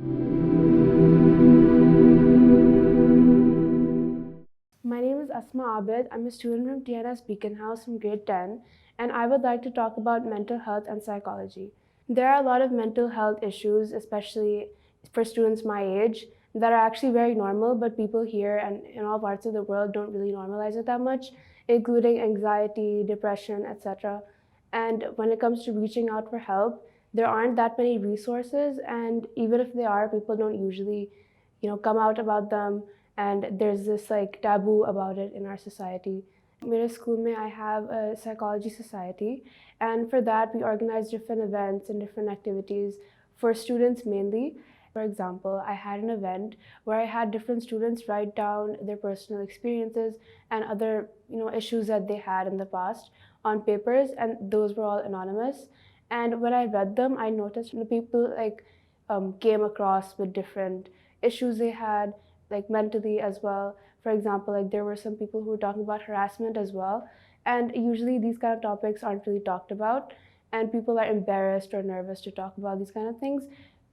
My name is Asma Abid. I'm a student from TNS Beacon House from grade 10, and I would like to talk about mental health and psychology. There are a lot of mental health issues, especially for students my age, that are actually very normal, but people here and in all parts of the world don't really normalize it that much, including anxiety, depression, etc. And when it comes to reaching out for help, there aren't that many resources, and even if they are, people don't usually, come out about them, and there's this like taboo about it in our society. मेरे school में I have a psychology society, and for that we organize different events and different activities for students mainly. For example, I had an event where I had different students write down their personal experiences and other issues that they had in the past on papers, and those were all anonymous. And when I read them, I noticed people came across with different issues they had, like mentally as well. For example, like there were some people who were talking about harassment as well, and usually these kind of topics aren't really talked about, and people are embarrassed or nervous to talk about these kind of things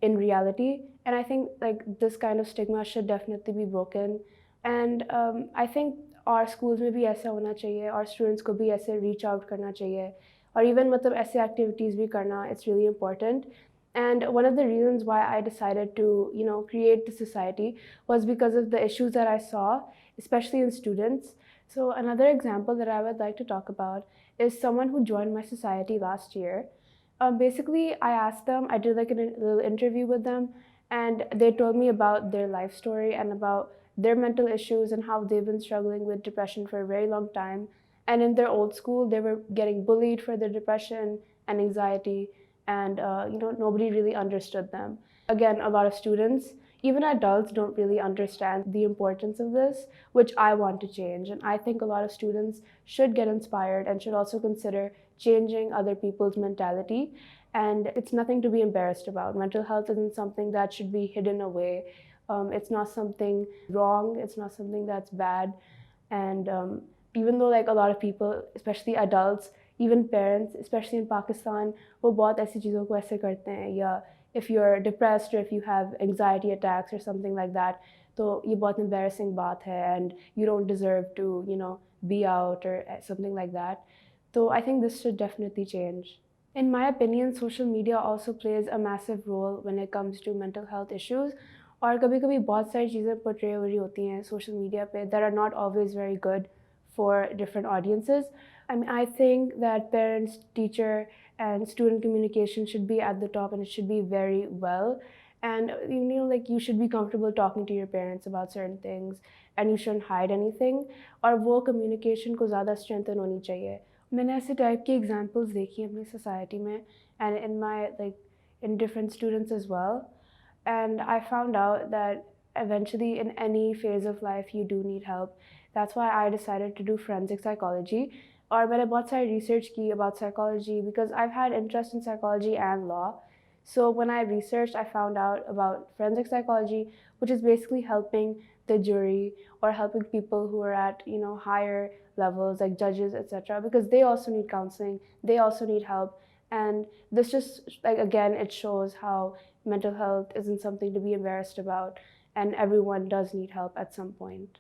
in reality. And I think like this kind of stigma should definitely be broken, and I think और schools में भी ऐसा होना चाहिए और students को भी ऐसे reach out करना चाहिए और even मतलब ऐसे activities भी करना, it's really important. And one of the reasons why I decided to create the society was because of the issues that I saw, especially in students. So another example that I would like to talk about is someone who joined my society last year. Basically, I asked them, I did like a little interview with them, and they told me about their life story and about their mental issues and how they've been struggling with depression for a very long time. And in their old school, they were getting bullied for their depression and anxiety, and nobody really understood them. Again, a lot of students, even adults, don't really understand the importance of this, which I want to change. And I think a lot of students should get inspired and should also consider changing other people's mentality. And it's nothing to be embarrassed about. Mental health isn't something that should be hidden away. It's not something wrong. It's not something that's bad. And even though like a lot of people, especially adults, even parents, especially in Pakistan, वो बहुत ऐसी चीज़ों को ऐसे करते हैं, या if you're depressed or if you have anxiety attacks or something like that, तो ये बहुत embarrassing बात है and you don't deserve to be out or something like that. So I think this should definitely change. In my opinion, social media also plays a massive role when it comes to mental health issues. और कभी कभी बहुत सारी चीज़ें portray हो रही होती हैं social media पे that are not always very good for different audiences. I mean, I think that parents, teacher, and student communication should be at the top, and it should be very well. And like you should be comfortable talking to your parents about certain things, and you shouldn't hide anything. और वो communication को ज़्यादा strengthen होनी चाहिए. मैंने ऐसे type की examples देखी अपनी society में, and in my in different students as well. And I found out that eventually in any phase of life you do need help. That's why I decided to do forensic psychology. और मैंने बहुत सारी research की about psychology because I've had interest in psychology and law. So when I researched, I found out about forensic psychology, which is basically helping the jury or helping people who are at higher levels like judges, etc. because they also need counseling, they also need help. And this just again, it shows how mental health isn't something to be embarrassed about, and everyone does need help at some point.